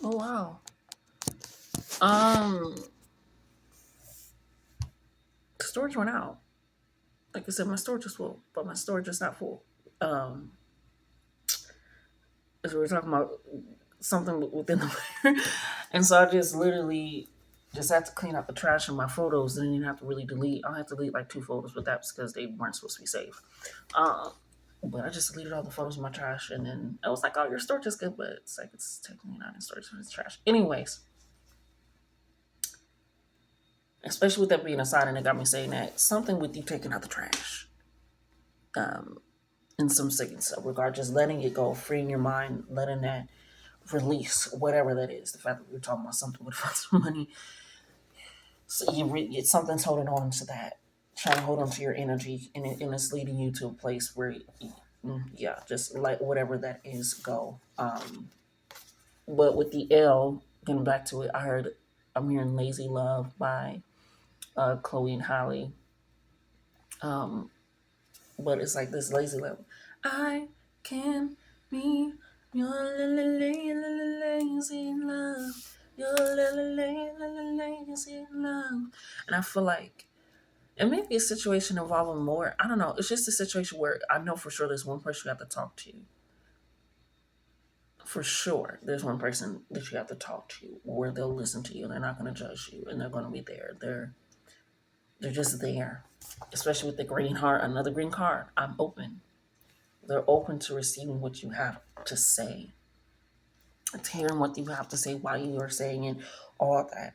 Oh wow. Um, the storage went out. Like I said, my storage is full, but my storage is not full. Um, as we were talking about something within the and so I just literally just had to clean out the trash in my photos. Then you have to really delete. I'll have to delete like 2 photos, but that's because they weren't supposed to be saved. Um, but I just deleted all the photos of my trash, and then I was like, "Oh, your storage is good," but it's like it's technically not in storage; it's trash. Anyways, especially with that being aside, and it got me saying that something with you taking out the trash, um, in some seconds of regard, just letting it go, freeing your mind, letting that release, whatever that is. The fact that we're talking about something with funds for money, so it's something's holding on to that, trying to hold on to your energy, and it's leading you to a place where, yeah, just let whatever that is go. But with the L, getting back to it, I'm hearing "Lazy Love" by Chloe and Holly. Um, but it's like this lazy love. I can be your lazy love, your lazy love, and I feel like it may be a situation involving more. I don't know. It's just a situation where I know for sure there's one person you have to talk to. For sure, there's one person that you have to talk to where they'll listen to you. They're not going to judge you, and they're going to be there. They're just there. Especially with the green heart, another green card. I'm open. They're open to receiving what you have to say, to hearing what you have to say while you are saying it, all that.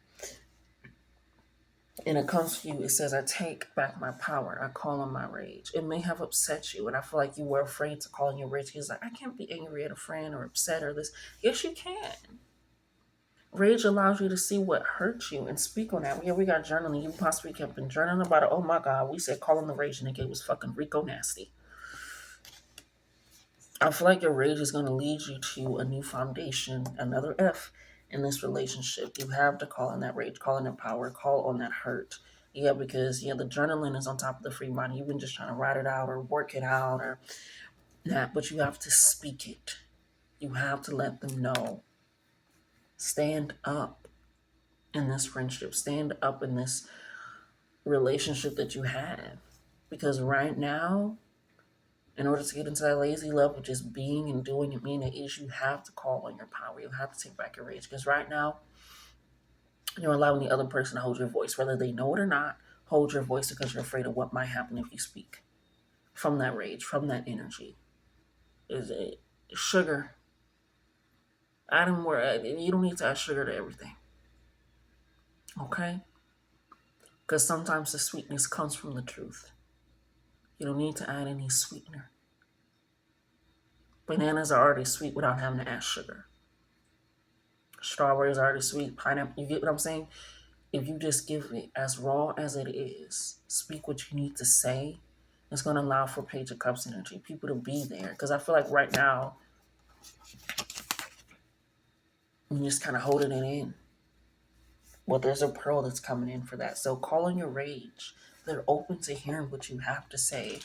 And it comes to you, it says, I take back my power. I call on my rage. It may have upset you, and I feel like you were afraid to call on your rage. He's like, I can't be angry at a friend or upset or this. Yes, you can. Rage allows you to see what hurt you and speak on that. Yeah, we got journaling. You possibly have been journaling about it. Oh my God, we said call on the rage, and it was fucking Rico nasty. I feel like your rage is going to lead you to a new foundation, another F in this relationship. You have to call on that rage, call on that power, call on that hurt. Yeah, because the adrenaline is on top of the free mind. You've been just trying to write it out or work it out or that, but you have to speak it. You have to let them know. Stand up in this friendship. Stand up in this relationship that you have. Because right now, in order to get into that lazy love of just being and doing and being, it is you have to call on your power. You have to take back your rage. Because right now, you're allowing the other person to hold your voice, whether they know it or not. Hold your voice because you're afraid of what might happen if you speak from that rage, from that energy. Is it sugar? Adding more. You don't need to add sugar to everything. Okay? Because sometimes the sweetness comes from the truth. You don't need to add any sweetener. Bananas are already sweet without having to add sugar. Strawberries are already sweet. Pineapple. You get what I'm saying? If you just give it as raw as it is, speak what you need to say, it's going to allow for Page of Cups energy, people to be there. Because I feel like right now, you're just kind of holding it in. Well, there's a pearl that's coming in for that. So call on your rage. They're open to hearing what you have to say.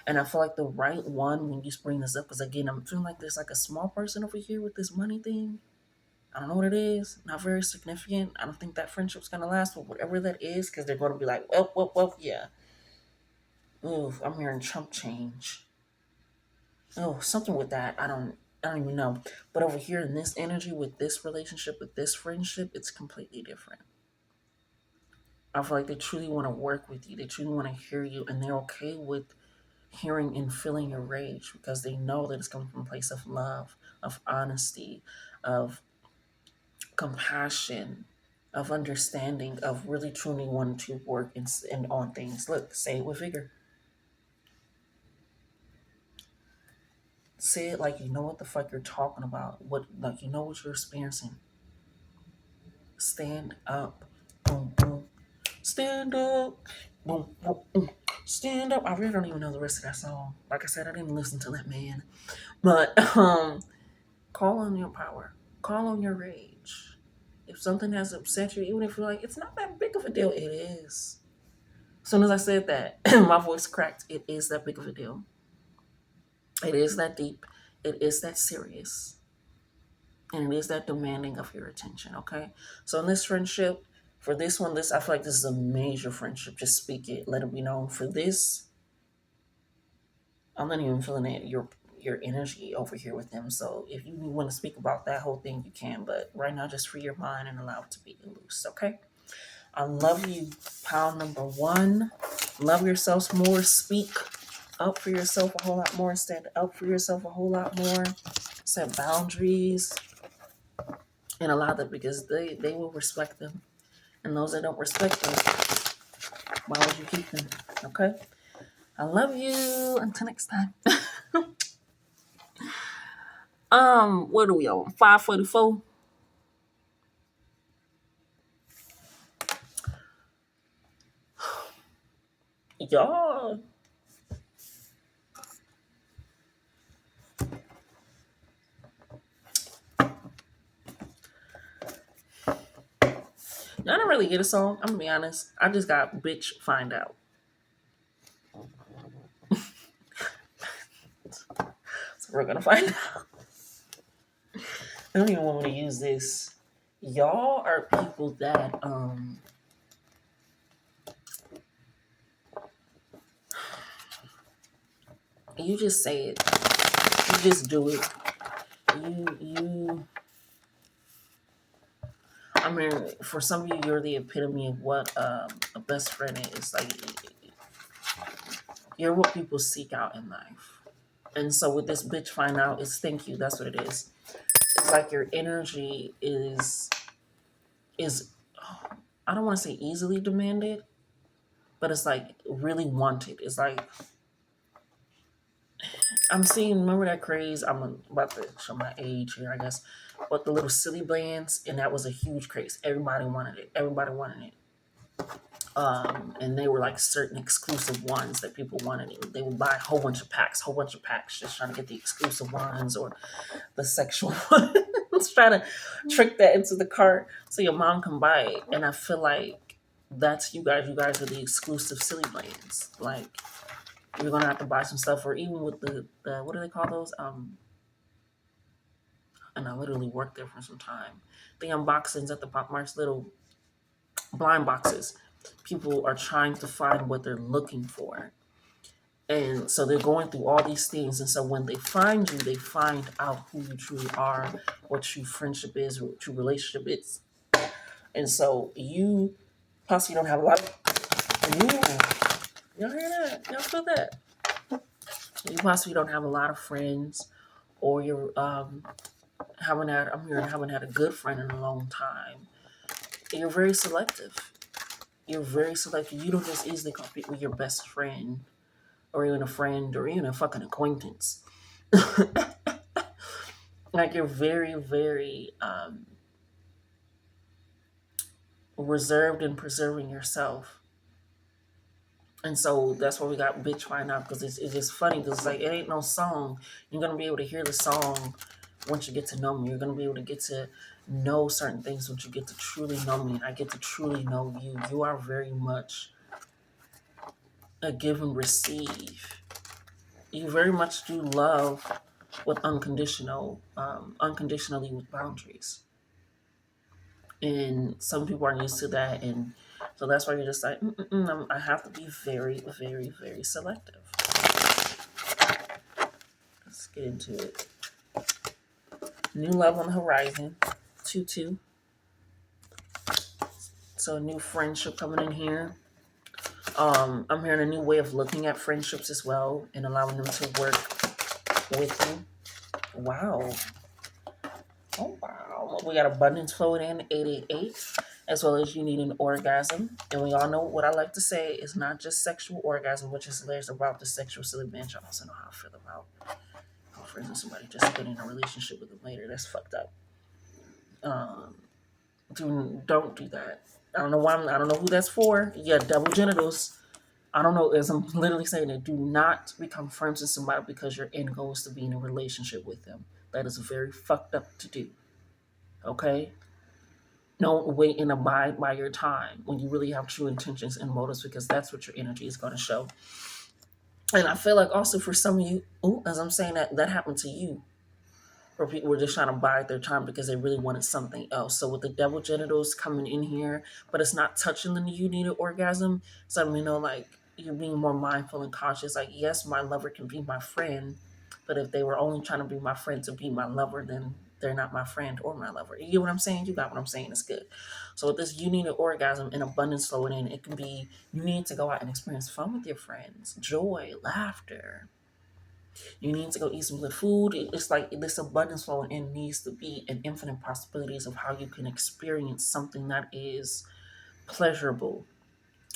And I feel like the right one when you bring this up, because again, I'm feeling like there's like a small person over here with this money thing. I don't know what it is. Not very significant. I don't think that friendship's gonna last, but whatever that is, because they're gonna be like, well, yeah. Ooh, I'm hearing chump change. Oh, something with that. I don't even know. But over here in this energy, with this relationship, with this friendship, it's completely different. I feel like they truly want to work with you. They truly want to hear you, and they're okay with hearing and feeling your rage because they know that it's coming from a place of love, of honesty, of compassion, of understanding, of really truly wanting to work and on things. Look, say it with vigor. Say it like you know what the fuck you're talking about. What like you know what you're experiencing. Stand up. Boom boom. Stand up. Boom boom. Boom. Stand up. I really don't even know the rest of that song. Like I said, I didn't listen to that man. But call on your power. Call on your rage. If something has upset you, even if you're like, it's not that big of a deal, it is. As soon as I said that, my voice cracked. It is that big of a deal. It is that deep. It is that serious. And it is that demanding of your attention, okay? So in this friendship, for this one, this I feel like this is a major friendship. Just speak it, let it be known. For this, I'm not even feeling it. Your energy over here with them. So if you want to speak about that whole thing, you can. But right now, just free your mind and allow it to be loose. Okay. I love you, pile number one. Love yourself more. Speak up for yourself a whole lot more. Stand up for yourself a whole lot more. Set boundaries and allow them because they will respect them. And those that don't respect them, why would you keep them? Okay. I love you. Until next time. What are we on? 5:44. Y'all, y'all didn't really get a song. I'm gonna be honest. I just got bitch find out. So we're gonna find out. I don't even want me to use this. Y'all are people that you just say it. You just do it. You I mean, for some of you, you're the epitome of what a best friend is. Like, you're what people seek out in life. And so with this bitch find out, it's thank you. That's what it is. It's like your energy is I don't want to say easily demanded, but it's like really wanted. It's like I'm seeing. Remember that craze? I'm about to show my age here, I guess. But the little silly bands, and that was a huge craze. Everybody wanted it. Everybody wanted it. And they were like certain exclusive ones that people wanted. They would buy a whole bunch of packs, just trying to get the exclusive ones or the sexual ones. Trying to trick that into the cart so your mom can buy it. And I feel like that's you guys. You guys are the exclusive silly brands. Like you're gonna have to buy some stuff, or even with the what do they call those? And I literally worked there for some time. The unboxings at the Pop Marts, little blind boxes. People are trying to find what they're looking for. And so they're going through all these things. And so when they find you, they find out who you truly are, what true friendship is, what true relationship is. And so you possibly don't have a lot of, y'all hear that? Y'all feel that? You possibly don't have a lot of friends, or you're haven't had a good friend in a long time. You're very selective. You're very selective. You don't just easily compete with your best friend or even a friend or even a fucking acquaintance. Like you're very, very reserved in preserving yourself. And so that's why we got bitch find out because it's just funny because it's like it ain't no song. You're gonna be able to hear the song once you get to know me. You're gonna be able to get to know certain things once you get to truly know me and I get to truly know you. You are very much a give and receive. You very much do love with unconditionally with boundaries. And some people aren't used to that, and so that's why you're just like, I have to be very, very, very selective. Let's get into it. New love on the horizon, 2-2. So a new friendship coming in here. I'm hearing a new way of looking at friendships as well, and allowing them to work with you. Wow. Oh, wow. We got abundance flowing in 888, as well as you need an orgasm. And we all know what I like to say is not just sexual orgasm, which is hilarious about the sexual silly bench. I also know how I feel about friends with somebody just to get in a relationship with them later. That's fucked up. Um, don't do that. I don't know who that's for. Yeah, double genitals. I don't know. As I'm literally saying it, do not become friends with somebody because your end goal is to be in a relationship with them. That is very fucked up to do. Okay? Don't wait and abide by your time when you really have true intentions and motives because that's what your energy is going to show. And I feel like also for some of you, as I'm saying that happened to you, or people were just trying to bide their time because they really wanted something else. So with the double genitals coming in here, but it's not touching the you need an orgasm. So like you're being more mindful and conscious. Like, yes, my lover can be my friend, but if they were only trying to be my friend to be my lover, then they're not my friend or my lover. You get what I'm saying? You got what I'm saying? It's good. So with this, you need an orgasm and abundance flowing in. It can be you need to go out and experience fun with your friends, joy, laughter. You need to go eat some good food. It's like this abundance flowing in needs to be an infinite possibilities of how you can experience something that is pleasurable,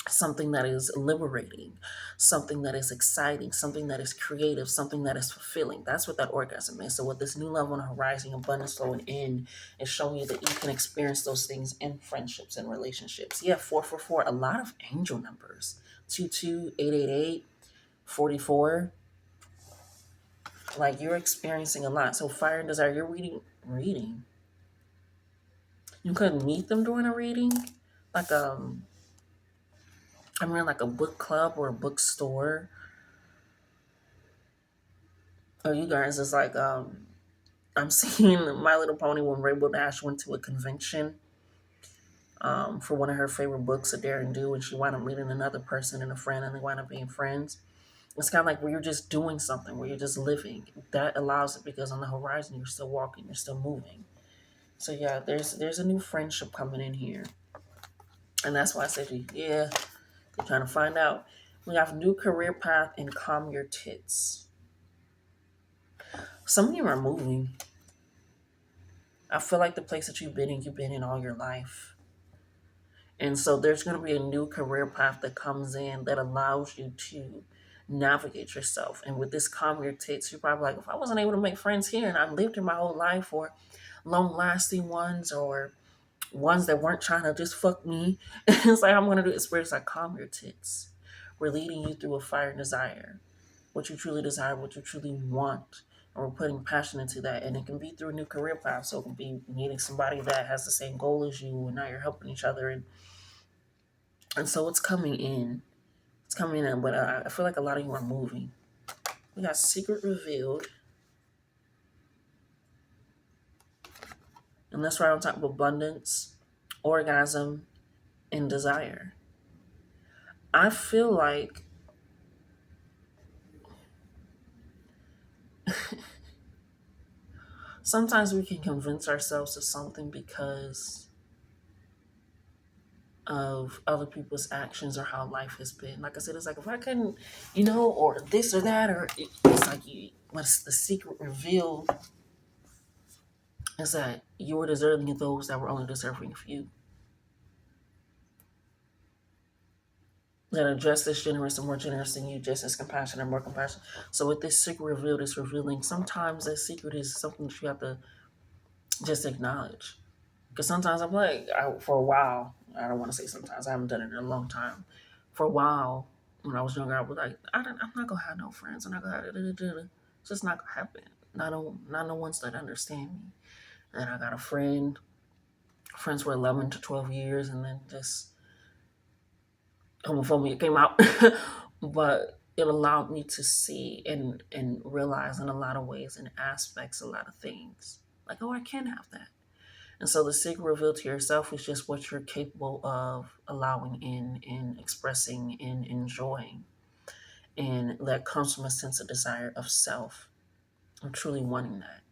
something that is liberating, something that is exciting, something that is creative, something that is fulfilling. That's what that orgasm is. So with this new level on the horizon, abundance flowing in is showing you that you can experience those things in friendships and relationships. Yeah, 444, a lot of angel numbers. 22888, 44. Like you're experiencing a lot. So fire and desire, you're reading. You couldn't meet them during a reading, like like a book club or a bookstore. Or you guys is like I'm seeing My Little Pony when Rainbow Dash went to a convention for one of her favorite books, A Dare and Do, and she wound up meeting another person and a friend, and they wound up being friends. It's kind of like where you're just doing something, where you're just living. That allows it because on the horizon you're still walking, you're still moving. So yeah, there's a new friendship coming in here, and that's why I said yeah, you're trying to find out. We have new career path and calm your tits. Some of you are moving. I feel like the place that you've been in all your life. And so there's going to be a new career path that comes in that allows you to navigate yourself. And with this calm your tits, you're probably like, if I wasn't able to make friends here and I've lived here my whole life, or long lasting ones, or ones that weren't trying to just fuck me, it's like I'm going to do experience like calm your tits. We're leading you through a fire desire, what you truly desire, what you truly want. And we're putting passion into that. And it can be through a new career path. So it can be meeting somebody that has the same goal as you, and now you're helping each other. And so it's coming in. It's coming in, but I feel like a lot of you are moving. We got secret revealed. And that's right on top of abundance, orgasm, and desire. I feel like sometimes we can convince ourselves of something because of other people's actions or how life has been. Like I said, it's like if I couldn't, or this or that, or it's like what's the secret revealed is that you were deserving of those that were only deserving of you. That are just as generous and more generous than you, just as compassionate and more compassionate. So with this secret revealed, it's revealing sometimes that secret is something that you have to just acknowledge. Because sometimes I'm like, for a while, I don't want to say sometimes, I haven't done it in a long time. For a while, when I was younger, I was like, I'm not going to have no friends. I'm not going to have it's just not going to happen. Not no ones that understand me. And I got a friend, friends for 11 to 12 years, and then just homophobia came out. But it allowed me to see and realize in a lot of ways and aspects a lot of things. Like, oh, I can have that. And so the secret revealed to yourself is just what you're capable of allowing in expressing, in enjoying. And that comes from a sense of desire of self, of truly wanting that.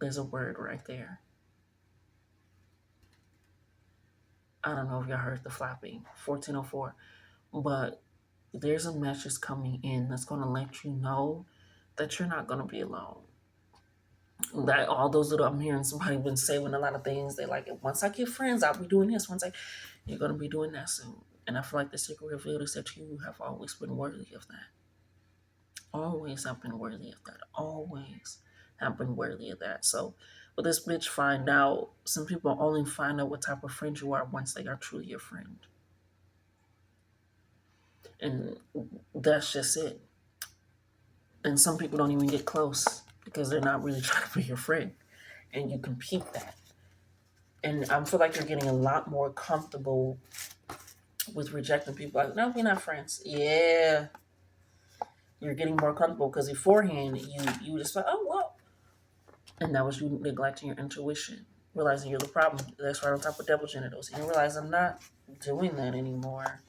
There's a word right there. I don't know if y'all heard the flapping, 1404. But there's a message coming in that's going to let you know that you're not going to be alone. That all those little, I'm hearing somebody been saying a lot of things. They like, once I get friends, I'll be doing this. You're going to be doing that soon. And I feel like the secret revealed is that you have always been worthy of that. Always have been worthy of that. Always have been worthy of that. So with this bitch find out, some people only find out what type of friend you are once they are truly your friend. And that's just it. And some people don't even get close because they're not really trying to be your friend. And you can peep that. And I feel like you're getting a lot more comfortable with rejecting people. Like, no, we're not friends. Yeah. You're getting more comfortable because beforehand, you just like, oh, well, And that was you neglecting your intuition, realizing you're the problem. That's right on top of double genitals. And you realize I'm not doing that anymore.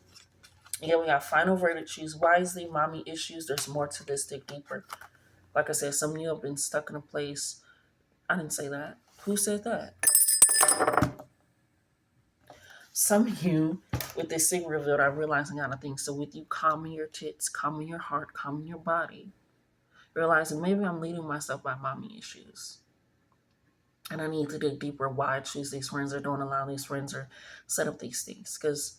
Yeah, we got final verdict, choose wisely, mommy issues. There's more to this, dig deeper. Like I said, some of you have been stuck in a place. I didn't say that. Who said that? Some of you, with this secret revealed, are realizing other things. So with you calming your tits, calming your heart, calming your body, realizing maybe I'm leading myself by mommy issues. And I need to dig deeper why I choose these friends or don't allow these friends or set up these things. Because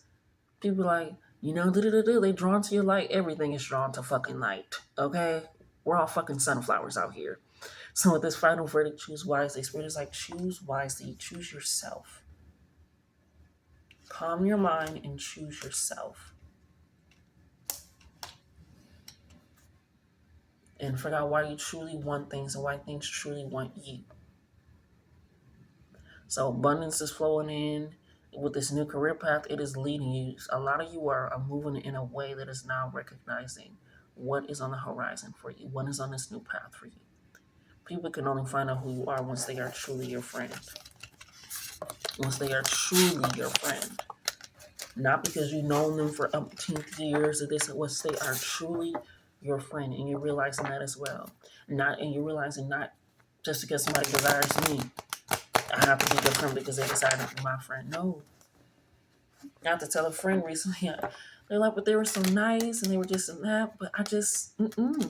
people like, they drawn to your light. Everything is drawn to fucking light. Okay? We're all fucking sunflowers out here. So with this final verdict, choose wisely. Spirit is like, choose wisely. Choose yourself. Calm your mind and choose yourself. And figure out why you truly want things and why things truly want you. So abundance is flowing in. With this new career path, it is leading you. A lot of you are moving in a way that is now recognizing what is on the horizon for you, what is on this new path for you. People can only find out who you are once they are truly your friend. Once they are truly your friend. Not because you've known them for umpteenth years or this, once they are truly your friend, and you're realizing that as well. And you're realizing not just because somebody desires me, I have to be their friend because they decided to be my friend. No. I had to tell a friend recently, they're like, but they were so nice and they were just in that, but I just don't know.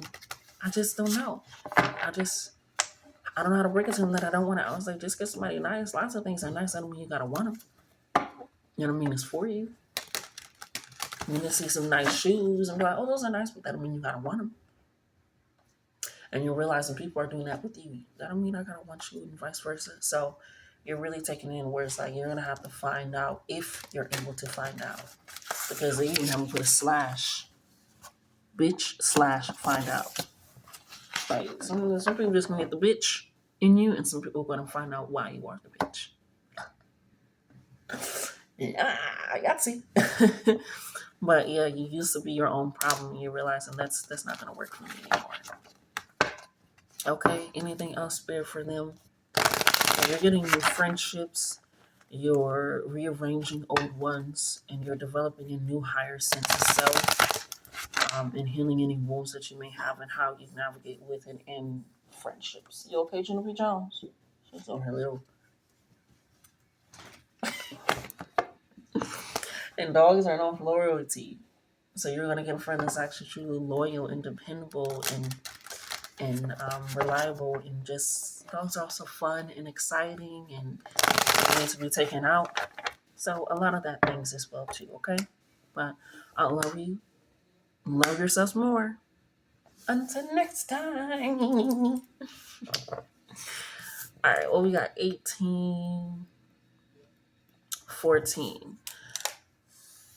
I don't know how to break it to them that I don't want to. I was like, just because somebody nice, lots of things are nice, I don't mean you gotta want them. You know what I mean? It's for you. You can see some nice shoes and be like, oh, those are nice, but that don't mean you gotta want them. And you're realizing people are doing that with you. That don't mean I gotta want you and vice versa. So you're really taking in where it's like you're gonna have to find out if you're able to find out. Because they even have to put a slash. Bitch/find out. Like some people just gonna get the bitch in you, and some people are gonna find out why you are the bitch. Yeah, Yahtzee. But yeah, you used to be your own problem, and you're realizing that's not gonna work for me anymore. Okay, anything else spare for them? So you're getting new friendships, you're rearranging old ones, and you're developing a new higher sense of self, and healing any wounds that you may have and how you navigate with and in friendships. You okay, Jennifer Jones? She's on her little. And dogs are known for loyalty. So you're gonna get a friend that's actually truly loyal and dependable and reliable, and just dogs are also fun and exciting and need to be taken out. So a lot of that things as well too, okay? But I love you. Love yourselves more. Until next time. All right, well, we got 18, 14.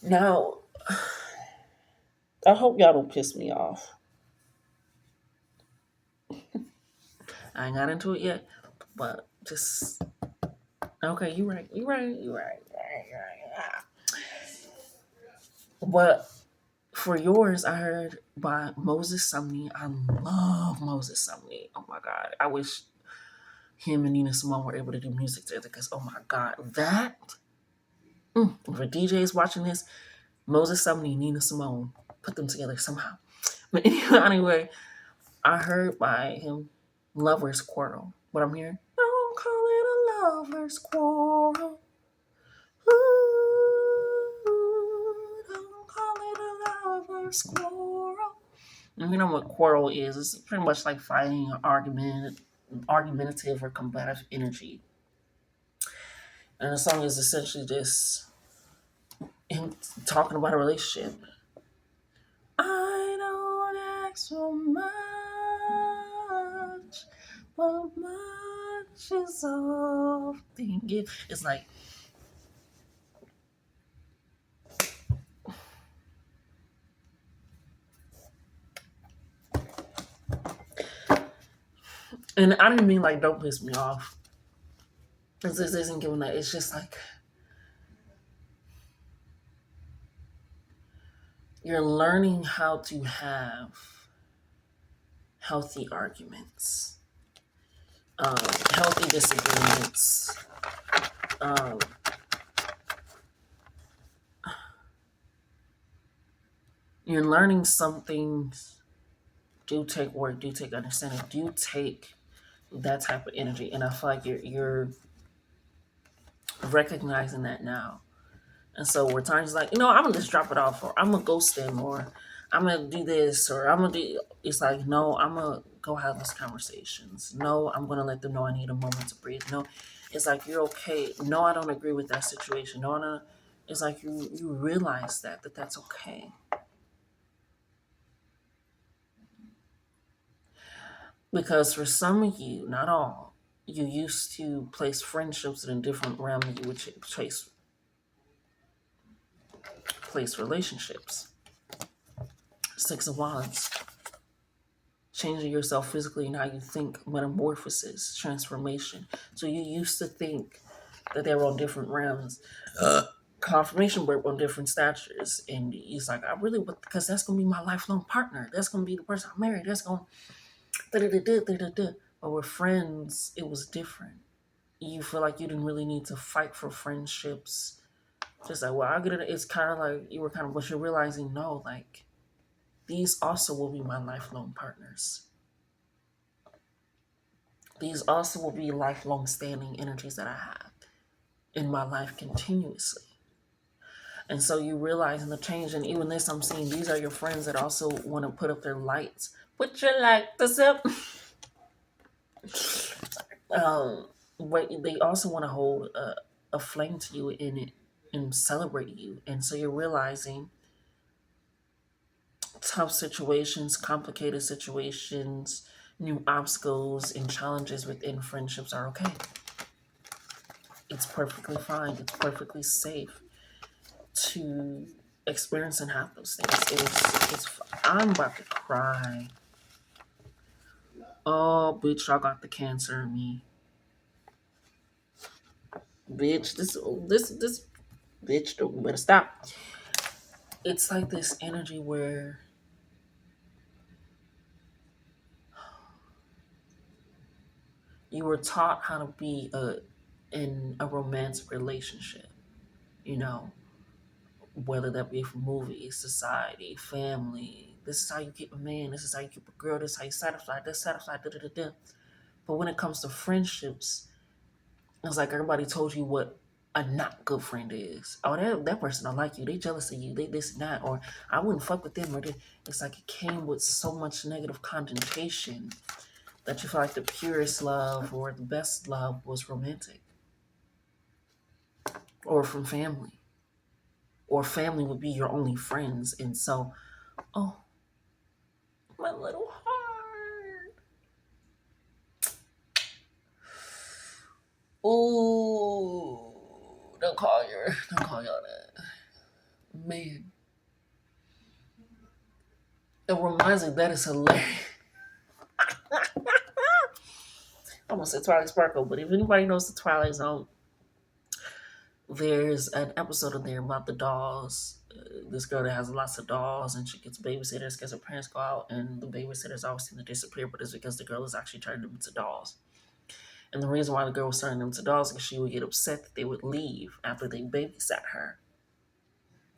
Now, I hope y'all don't piss me off. I ain't got into it yet, but just okay. You right. But for yours, I heard by Moses Sumney. I love Moses Sumney. Oh my God, I wish him and Nina Simone were able to do music together because oh my God, that for DJs watching this, Moses Sumney, Nina Simone, put them together somehow. But anyway, I heard by him, Lover's Quarrel. What I'm hearing, don't call it a lover's quarrel. Ooh, don't call it a lover's quarrel. And you know what quarrel is? It's pretty much like fighting or argumentative or combative energy. And the song is essentially just him talking about a relationship. I don't ask for much, but much is all they give. It's like, and I didn't mean like don't piss me off. This isn't giving that. It's just like you're learning how to have healthy arguments. um, healthy disagreements. Um, you're learning some things do take work, do take understanding, do take that type of energy, and I feel like you're recognizing that now. And so where times like, I'm gonna just drop it off, or I'm gonna ghost them, or I'm gonna do this, or I'm gonna do. It's like, no, I'm gonna go have those conversations. No, I'm gonna let them know I need a moment to breathe. No, it's like you're okay. No, I don't agree with that situation. No, no. It's like you realize that's okay, because for some of you, not all, you used to place friendships in a different realm than you would place relationships. Six of Wands, changing yourself physically and how you think, metamorphosis, transformation. So you used to think that they were on different realms. Confirmation work on different statures. And he's like, I really would, because that's going to be my lifelong partner. That's going to be the person I marry. That's going to, da da da da da da. But with friends, it was different. You feel like you didn't really need to fight for friendships. Just like, well, I get it. It's kind of like you were kind of, but you're realizing, no, like, these also will be my lifelong partners. These also will be lifelong standing energies that I have in my life continuously. And so you realize in the change, and even this I'm seeing, these are your friends that also want to put up their lights. Put your lights up. um, but they also want to hold a flame to you in it and celebrate you. And so you're realizing tough situations, complicated situations, new obstacles, and challenges within friendships are okay. It's perfectly fine. It's perfectly safe to experience and have those things. I'm about to cry. Oh, bitch, I got the cancer in me. Bitch, this bitch, don't better stop. It's like this energy where you were taught how to be in a romantic relationship, you know, whether that be from movies, society, family. This is how you keep a man. This is how you keep a girl. This is how you satisfy. This satisfy. Da da da da. But when it comes to friendships, it's like everybody told you what a not good friend is. Oh, that person don't like you. They jealous of you. They this and that. Or I wouldn't fuck with them. Or it's like it came with so much negative connotation that you feel like the purest love or the best love was romantic or from family. Or family would be your only friends. And so, oh, my little heart. Oh, don't call y'all that. Man, it reminds me that is hilarious. I almost said Twilight Sparkle, but if anybody knows the Twilight Zone, there's an episode in there about the dolls. This girl that has lots of dolls, and she gets babysitters because her parents go out, and the babysitters always seem to disappear, but it's because the girl is actually turning them into dolls. And the reason why the girl was turning them into dolls is because she would get upset that they would leave after they babysat her.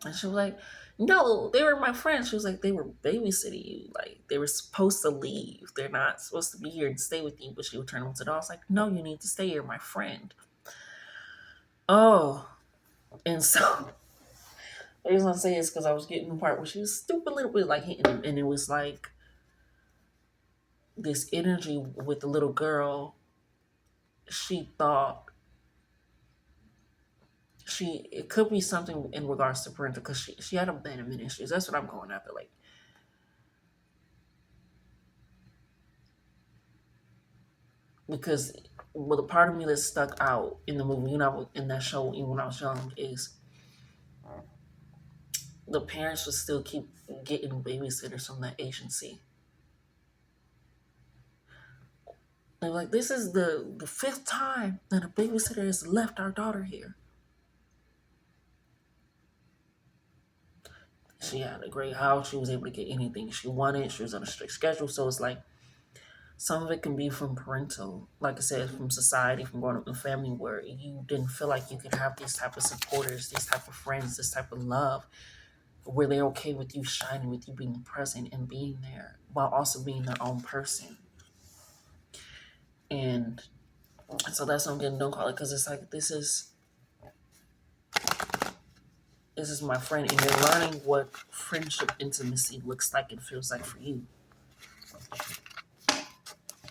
And she was like, no, they were my friends. She was like, they were babysitting you. Like, they were supposed to leave. They're not supposed to be here and stay with you. But she would turn them into dolls. Like, no, you need to stay here, my friend. Oh, and so the reason I say is because I was getting the part where she was stupid little bit like hitting him. And it was like this energy with the little girl. She thought it could be something in regards to parental because she had abandonment issues. That's what I'm going after. Like, because well, the part of me that stuck out in the movie, in that show, even when I was young, is the parents would still keep getting babysitters from that agency. They're like, this is the fifth time that a babysitter has left our daughter here. She had a great house. She was able to get anything she wanted. She was on a strict schedule. So it's like Some of it can be from parental, like I said, from society, from growing up in a family where you didn't feel like you could have these type of supporters, these type of friends, this type of love, where they're okay with you shining, with you being present and being there, while also being their own person. And so that's what I'm getting. Don't call it, because it's like this is my friend, and you're learning what friendship intimacy looks like and feels like for you,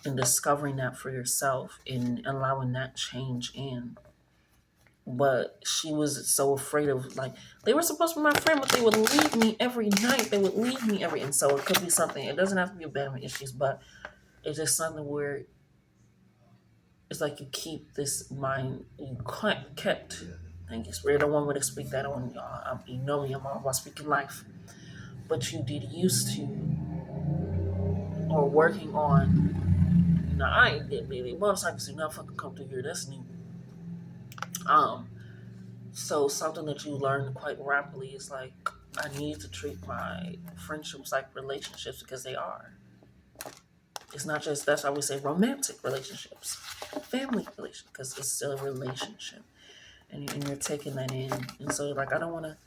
and discovering that for yourself and allowing that change in. But she was so afraid of, like, they were supposed to be my friend, but they would leave me every night. They would leave me every, and so it could be something. It doesn't have to be abandonment issues, but it's just something where it's like you keep this mind, you kept. Thank you, Spirit. The one would speak that on y'all. You know me, I'm all about speaking life. But you did used to, or working on. Now I ain't did baby. Motorcycles do not fucking come through here. That's new. Um, so something that you learn quite rapidly is like, I need to treat my friendships like relationships, because they are. It's not just, that's why we say romantic relationships, family relationship, because it's still a relationship, and you're taking that in. And so you're like, I don't want to,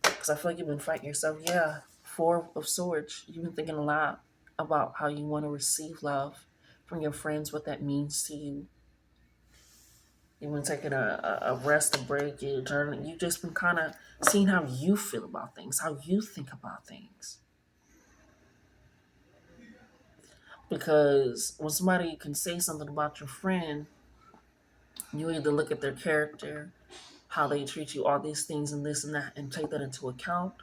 because I feel like you've been fighting yourself. Yeah, Four of Swords. You've been thinking a lot about how you want to receive love from your friends, what that means to you. You've been taking a rest, a break, you're journaling. You've just been kind of seeing how you feel about things, how you think about things. Because when somebody can say something about your friend, you either look at their character, how they treat you, all these things and this and that, and take that into account,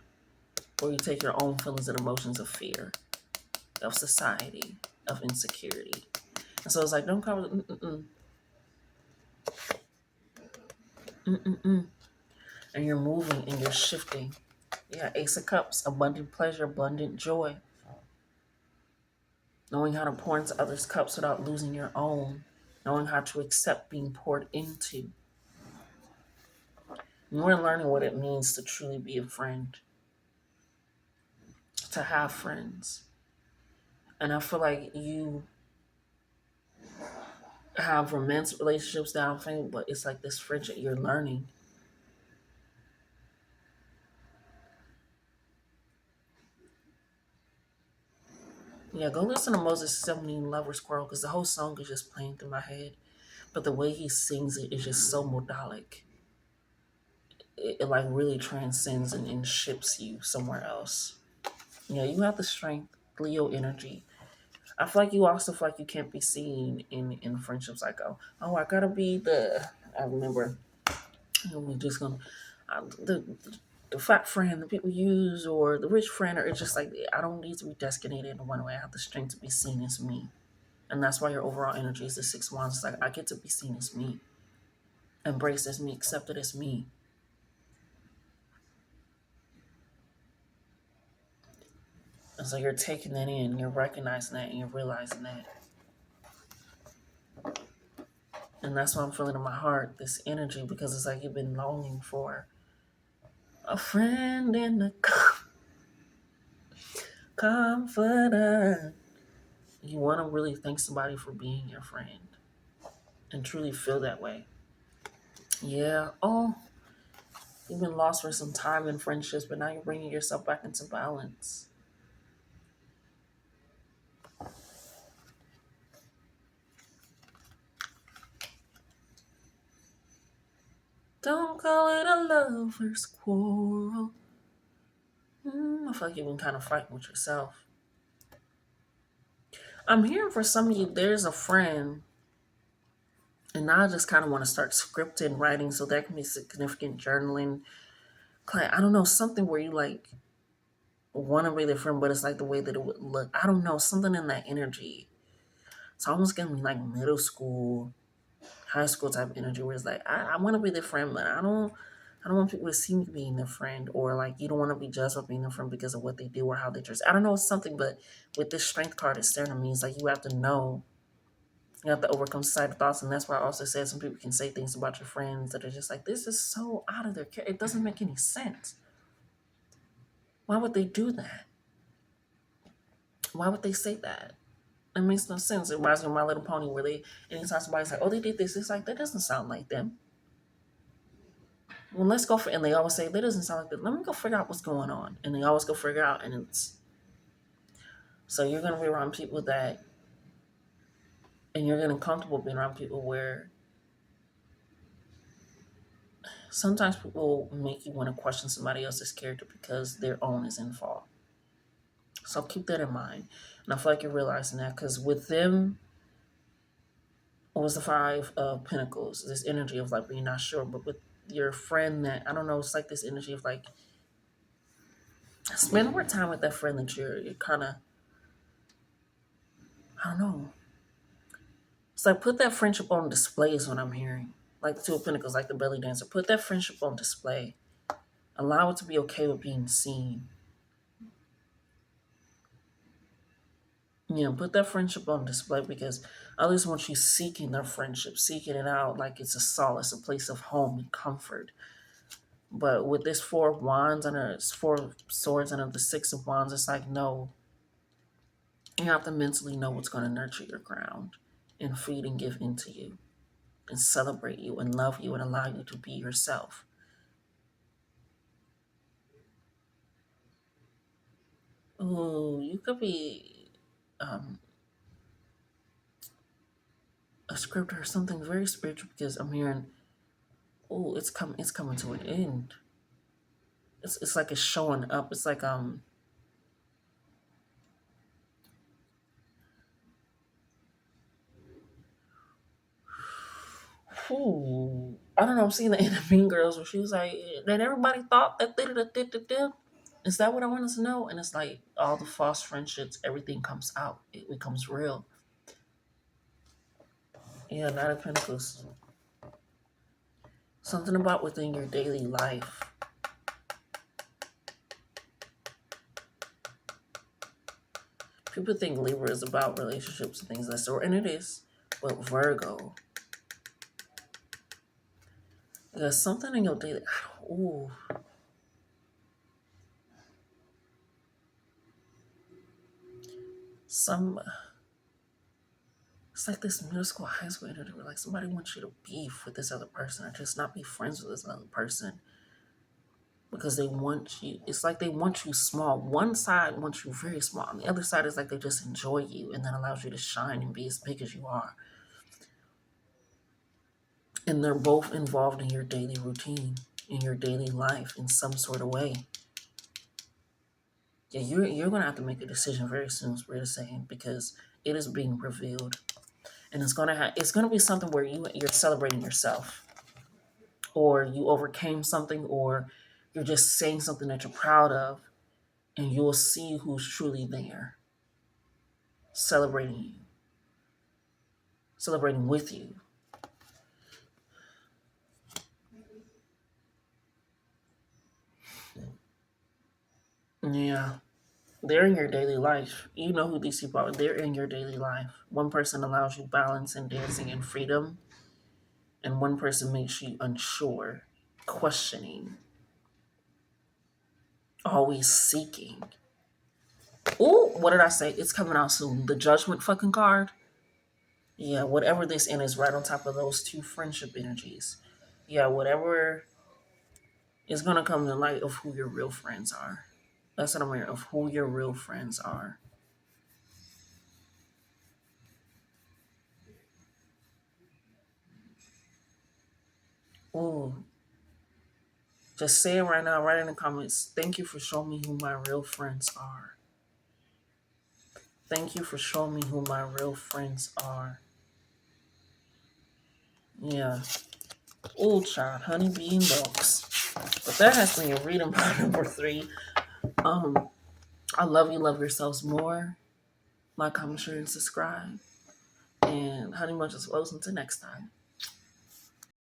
or you take your own feelings and emotions of fear, of society, of insecurity. And so it's like, don't come with mm-mm. And you're moving and you're shifting. Yeah, Ace of Cups, abundant pleasure, abundant joy. Knowing how to pour into others' cups without losing your own. Knowing how to accept being poured into. And we're learning what it means to truly be a friend, to have friends. And I feel like you have romantic relationships down, but it's like this friendship you're learning. Yeah, go listen to Moses 17 Lover Squirrel, because the whole song is just playing through my head. But the way he sings it is just so modalic. It like really transcends and ships you somewhere else. Yeah, you have the strength, Leo energy. I feel like you also feel like you can't be seen in friendships. Like, oh, I gotta be the. I remember, we just gonna the fat friend that people use, or the rich friend, or it's just like, I don't need to be designated in one way. I have the strength to be seen as me, and that's why your overall energy is the Six Wands. It's like, I get to be seen as me, embraced as me, accepted as me. And so you're taking that in, you're recognizing that, and you're realizing that. And that's what I'm feeling in my heart, this energy, because it's like you've been longing for a friend in a confidant. You want to really thank somebody for being your friend and truly feel that way. Yeah. Oh, you've been lost for some time in friendships, but now you're bringing yourself back into balance. Don't call it a lover's quarrel. I feel like you've been kind of fighting with yourself. I'm hearing for some of you, there's a friend, and now I just kind of want to start scripting writing, so that can be significant journaling. I don't know, something where you like want to be their friend, but it's like the way that it would look. I don't know, something in that energy. It's almost gonna be like middle school, high school type of energy where it's like, I want to be their friend, but I don't want people to see me being their friend, or like you don't want to be judged for being their friend because of what they do or how they dress. I don't know, it's something, but with this strength card, it's staring at me. It's like you have to know, you have to overcome societal thoughts, and that's why I also said some people can say things about your friends that are just like, this is so out of their character. It doesn't make any sense. Why would they do that? Why would they say that? It makes no sense. It reminds me of My Little Pony, where anytime somebody's like, oh, they did this, it's like, that doesn't sound like them. Well, let's go for, and they always say, that doesn't sound like them. Let me go figure out what's going on. And they always go figure out, and it's, so you're going to be around people that, and you're getting comfortable being around people where sometimes people make you want to question somebody else's character because their own is in fault. So keep that in mind. And I feel like you're realizing that because with them, what was the Five of Pentacles? This energy of like being not sure, but with your friend that, I don't know, it's like this energy of like, spend more time with that friend that you're kind of, I don't know. It's like put that friendship on display is what I'm hearing. Like the Two of Pentacles, like the belly dancer. Put that friendship on display. Allow it to be okay with being seen. Put that friendship on display because others want you seeking their friendship, seeking it out like it's a solace, a place of home and comfort. But with this Four of Wands and Four of Swords and the Six of Wands, it's like, no, you have to mentally know what's going to nurture your ground and feed and give into you and celebrate you and love you and allow you to be yourself. Ooh, you could be a scripter or something very spiritual because I'm hearing, oh, it's coming to an end. It's like it's showing up. It's like I don't know. I'm seeing the end of Mean Girls where she was like, that everybody thought that da. Is that what I wanted to know? And it's like all the false friendships, everything comes out. It becomes real. Yeah, Knight of Pentacles. Something about within your daily life. People think Libra is about relationships and things like that, and it is. But Virgo. There's something in your daily. Ooh. It's like this middle school, high school energy where like somebody wants you to beef with this other person or just not be friends with this other person because they want you. It's like they want you small. One side wants you very small, and the other side is like they just enjoy you and that allows you to shine and be as big as you are. And they're both involved in your daily routine, in your daily life in some sort of way. Yeah, you're gonna have to make a decision very soon, Spirit is saying, because it is being revealed. And it's gonna be something where you're celebrating yourself. Or you overcame something, or you're just saying something that you're proud of, and you'll see who's truly there, celebrating you, celebrating with you. Yeah, they're in your daily life. You know who these people are. They're in your daily life. One person allows you balance and dancing and freedom, and one person makes you unsure, questioning, always seeking. Ooh, what did I say? It's coming out soon. The Judgment fucking card. Yeah, whatever this in is right on top of those two friendship energies. Yeah, whatever is gonna come to light of who your real friends are. That's what I'm hearing, of who your real friends are. Ooh, just say it right now, right in the comments. Thank you for showing me who my real friends are. Thank you for showing me who my real friends are. Yeah. Ooh, child, honeybee and dogs. But that has been your reading part number 3. I love you. Love yourselves more. Like, comment, share, and subscribe. And honey munches flows until next time.